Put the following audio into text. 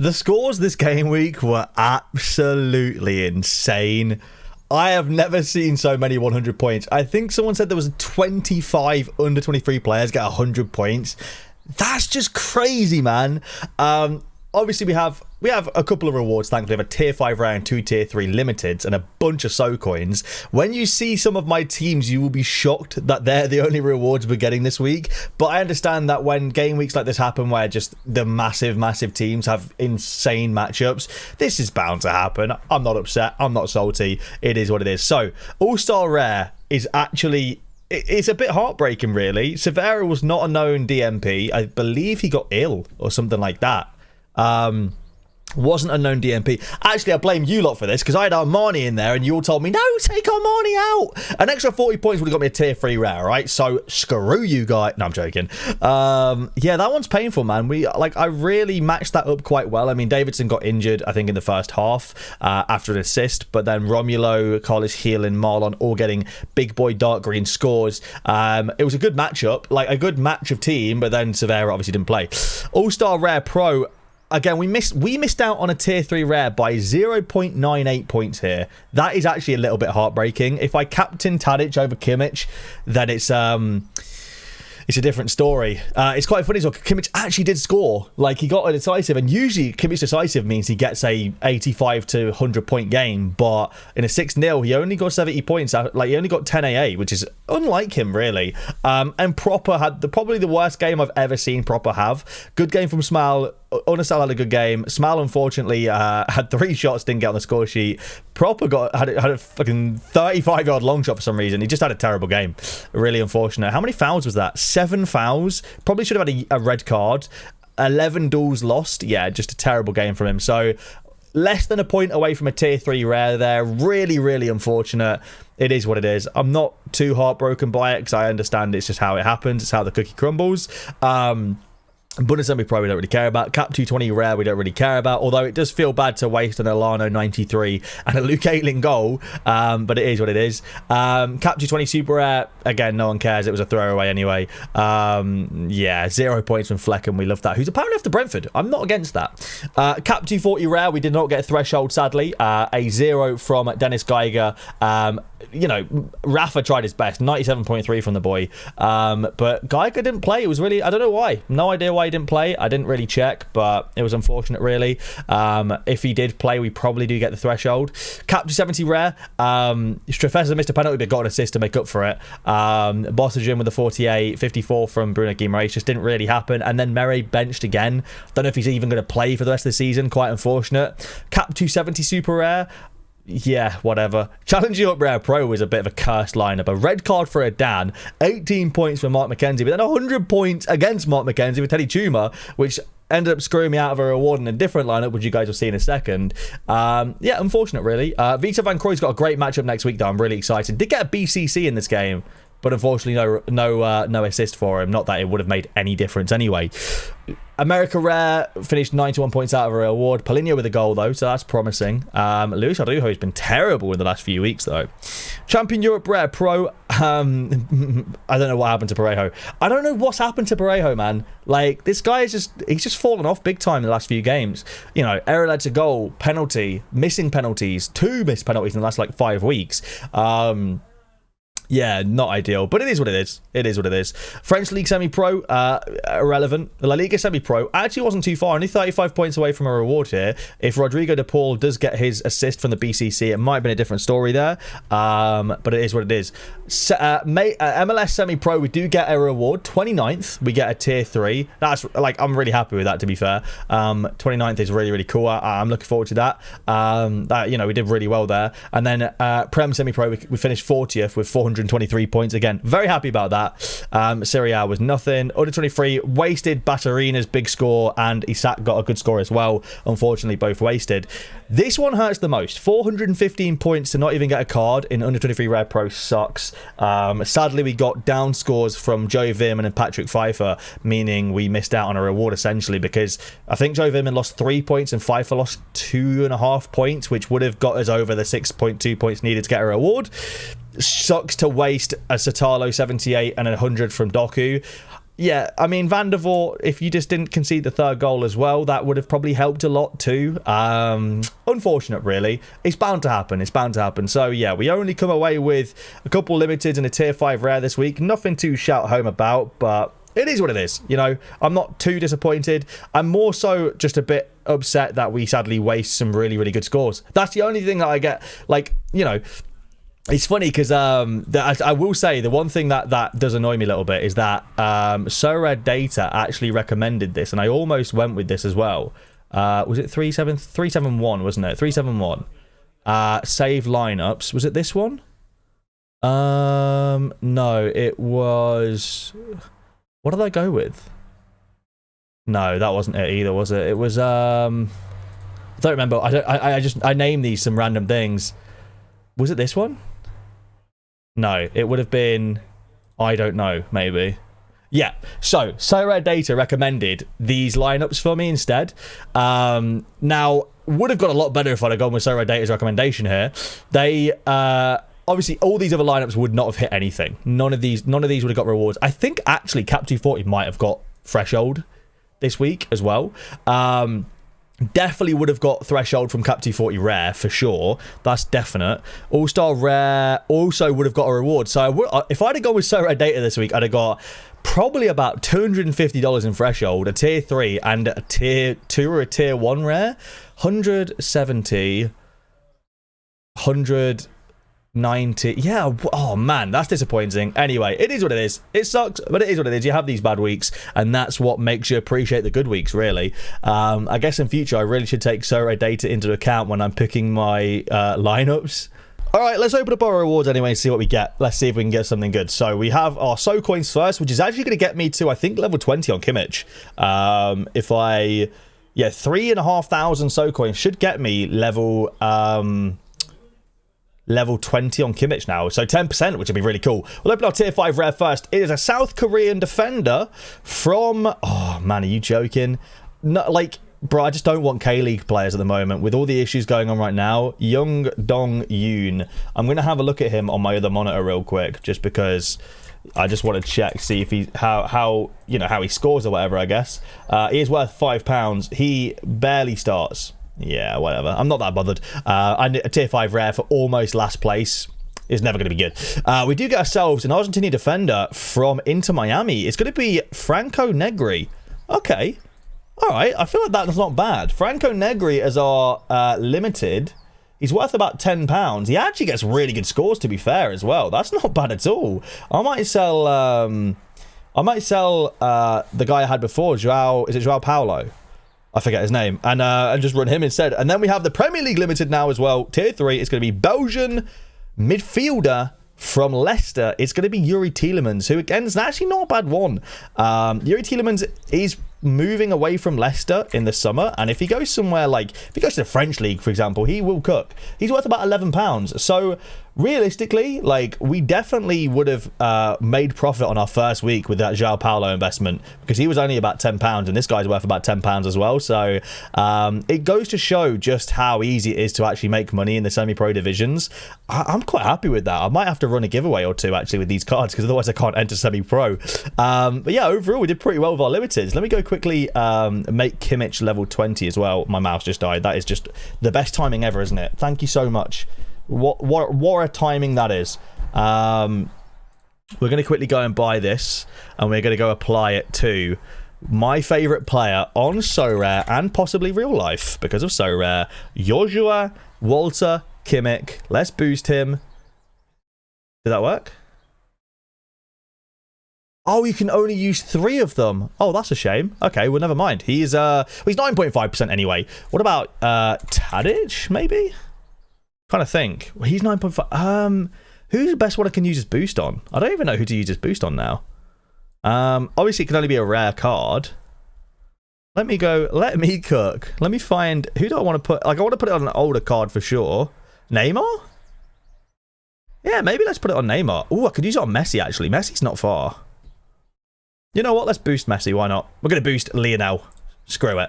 The scores this game week were absolutely insane. I have never seen so many 100 points. I think someone said there was 25 under 23 players get 100 points. That's just crazy, man. Obviously, we have a couple of rewards. Thankfully, we have a tier 5 round, 2 tier 3 limiteds, and a bunch of SO coins. When you see some of my teams, you will be shocked that they're the only rewards we're getting this week. But I understand that when game weeks like this happen, where just the massive teams have insane matchups, this is bound to happen. I'm not upset. I'm not salty. It is what it is. So, All-Star Rare is actually... It's a bit heartbreaking, really. Sorare was not a known DMP. I believe he got ill or something like that. Wasn't a known DMP. Actually, I blame you lot for this because I had Armani in there and you all told me, no, take Armani out. An extra 40 points would have got me a tier 3 rare, right? So screw you guys. No, I'm joking. Yeah, that one's painful, man. I really matched that up quite well. I mean, Davidson got injured, I think, in the first half after an assist, but then Romulo, Carlos Heel, and Marlon all getting big boy dark green scores. It was a good matchup, like a good match of team, but then Sorare obviously didn't play. All-Star Rare Pro. Again, we missed out on a tier 3 rare by 0.98 points here. That is actually a little bit heartbreaking. If I captain Tadic over Kimmich, then it's a different story. It's quite funny as well. Kimmich actually did score. Like, he got a decisive, and usually Kimmich decisive means he gets a 85 to 100 point game, but in a 6-0, he only got 70 points. Like, he only got 10 AA, which is unlike him, really. And Proper had probably the worst game I've ever seen Proper have. Good game from Smile. Unasal had a good game. Smile, unfortunately, had 3 shots, didn't get on the score sheet. Proper had a fucking 35-yard long shot for some reason. He just had a terrible game. Really unfortunate. How many fouls was that? 7 fouls. Probably should have had a red card. 11 duels lost. Yeah, just a terrible game from him. So, less than a point away from a tier 3 rare there. Really unfortunate. It is what it is. I'm not too heartbroken by it because I understand it's just how it happens. It's how the cookie crumbles. Bundesliga Pro we don't really care about. Cap 220 rare we don't really care about, although it does feel bad to waste an Alano 93 and a Luke Ayling goal, but it is what it is. Cap 220 super rare, again, no one cares. It was a throwaway anyway. Yeah, 0 points from Flecken. We love that. Who's apparently off to Brentford. I'm not against that. Cap 240 rare, we did not get a threshold, sadly. A 0 from Dennis Geiger. You know, Rafa tried his best, 97.3 from the boy, but Geiger didn't play. It was really, I don't know why. No idea why he didn't play. I didn't really check, but it was unfortunate, really. If he did play, we probably do get the threshold. Cap 270 rare. Strefeza missed a penalty, but got an assist to make up for it. Bossagin with the 48, 54 from Bruno Guimaraes just didn't really happen. And then Mere benched again. Don't know if he's even going to play for the rest of the season. Quite unfortunate. Cap 270 super rare. Yeah, whatever. Challenge Europe Rare Pro was a bit of a cursed lineup. A red card for a Dan, 18 points for Mark McKenzie, but then 100 points against Mark McKenzie with Teddy Chuma, which ended up screwing me out of a reward in a different lineup, which you guys will see in a second. Yeah, unfortunate, really. Vita Van Crooij's got a great matchup next week, though. I'm really excited. Did get a BCC in this game, but unfortunately no assist for him. Not that it would have made any difference anyway. America Rare finished 91 points out of a reward. Paulinho with a goal, though, so that's promising. Luis Araujo has been terrible in the last few weeks, though. Champion Europe Rare Pro. I don't know what happened to Parejo. I don't know what's happened to Parejo, man. Like, this guy is he's just fallen off big time in the last few games. You know, error led to goal, penalty, missing penalties, 2 missed penalties in the last, 5 weeks. Yeah, not ideal, but it is what it is. It is what it is. French League Semi-Pro, irrelevant. La Liga Semi-Pro actually wasn't too far, only 35 points away from a reward here. If Rodrigo de Paul does get his assist from the BCC, it might have been a different story there, but it is what it is. MLS Semi-Pro, we do get a reward. 29th, we get a tier 3. That's, I'm really happy with that, to be fair. 29th is really cool. I'm looking forward to that. We did really well there. And then Prem Semi-Pro, we finished 40th with 423 points. Again, very happy about that. Serie A was nothing. Under 23 wasted Batterina's big score, and Isak got a good score as well. Unfortunately, both wasted. This one hurts the most. 415 points to not even get a card in under 23 Rare Pro sucks. Sadly, we got down scores from Joe Vimman and Patrick Pfeiffer, meaning we missed out on a reward essentially, because I think Joe Vimman lost 3 points and Pfeiffer lost 2.5 points, which would have got us over the 6.2 points needed to get a reward. Sucks to waste a Satalo 78 and 100 from Doku. yeah, I mean, Van der Voort, if you just didn't concede the third goal as well, that would have probably helped a lot too. Unfortunate, really. It's bound to happen. It's bound to happen. So, yeah, we only come away with a couple limiteds and a tier 5 rare this week. Nothing to shout home about, but it is what it is. You know, I'm not too disappointed. I'm more so just a bit upset that we sadly waste some really, really good scores. That's the only thing that I get. Like, you know, it's funny because I will say the one thing that does annoy me a little bit is that Sorare Data actually recommended this, and I almost went with this as well. Was it 371, wasn't it? 371. Save lineups. Was it this one? No, it was. What did I go with? No, that wasn't it either, was it? It was I don't remember. I named these some random things. Was it this one? No, it would have been, I don't know, maybe. Yeah, so Sorare Data recommended these lineups for me instead. Now, would have got a lot better if I'd have gone with Sorare Data's recommendation here. They, obviously, all these other lineups would not have hit anything. None of these would have got rewards. I think, actually, Cap 240 might have got Threshold this week as well. Definitely would have got Threshold from Cap 240 Rare, for sure. That's definite. All-Star Rare also would have got a reward. So if I'd have gone with Sorare Data this week, I'd have got probably about $250 in Threshold, a Tier 3, and a Tier 2 or a Tier 1 Rare. 170, 190. Yeah, oh man, that's disappointing. Anyway, it is what it is. It sucks, but it is what it is. You have these bad weeks, and that's what makes you appreciate the good weeks, really. I guess in future, I really should take Sorare Data into account when I'm picking my lineups. All right, let's open up our rewards anyway and see what we get. Let's see if we can get something good. So we have our So Coins first, which is actually going to get me to, I think, level 20 on Kimmich. If I... Yeah, 3,500 So Coins should get me level 20 on Kimmich now. So 10%, which would be really cool. We'll open our Tier 5 Rare first. It is a South Korean defender from... Oh, man, are you joking? No, like, bro, I just don't want K-League players at the moment. With all the issues going on right now, Young Dong Yoon. I'm going to have a look at him on my other monitor real quick, just because... I just want to check, see if he how he scores or whatever, I guess. He is worth £5. He barely starts. Yeah, whatever. I'm not that bothered. And a Tier 5 Rare for almost last place is never going to be good. We do get ourselves an Argentinian defender from Inter Miami. It's going to be Franco Negri. Okay. All right. I feel like that's not bad. Franco Negri as our limited. He's worth about £10. He actually gets really good scores, to be fair, as well. That's not bad at all. I might sell the guy I had before, Joao Paulo? I forget his name. And just run him instead. And then we have the Premier League Limited now as well. Tier 3, it's going to be Belgian midfielder from Leicester. It's going to be Yuri Tielemans, who, again, is actually not a bad one. Yuri Tielemans is moving away from Leicester in the summer, and if he goes somewhere like, if he goes to the French league, for example, he will cook. He's worth about £11. So realistically, like, we definitely would have made profit on our first week with that Joao Paulo investment, because he was only about £10, and this guy's worth about £10 as well. So it goes to show just how easy it is to actually make money in the semi-pro divisions. I'm quite happy with that. I might have to run a giveaway or two actually with these cards, because otherwise I can't enter semi-pro. But yeah, overall we did pretty well with our limiteds. Let me go quickly make Kimmich level 20 as well. My mouse just died. That is just the best timing ever, isn't it? Thank you so much. What a timing that is. We're going to quickly go and buy this, and we're going to go apply it to my favourite player on Sorare and possibly real life because of Sorare, Joshua Walter Kimmich. Let's boost him. Did that work? Oh, you can only use 3 of them. Oh, that's a shame. Okay, well, never mind. He's 9.5% anyway. What about Tadic, maybe? Trying to think. Well, he's 9.5. Who's the best one I can use his boost on? I don't even know who to use his boost on now. Obviously, it can only be a rare card. Let me go. Let me cook. Let me find. Who do I want to put? Like, I want to put it on an older card for sure. Neymar? Yeah, maybe let's put it on Neymar. Oh, I could use it on Messi, actually. Messi's not far. You know what? Let's boost Messi. Why not? We're going to boost Lionel. Screw it.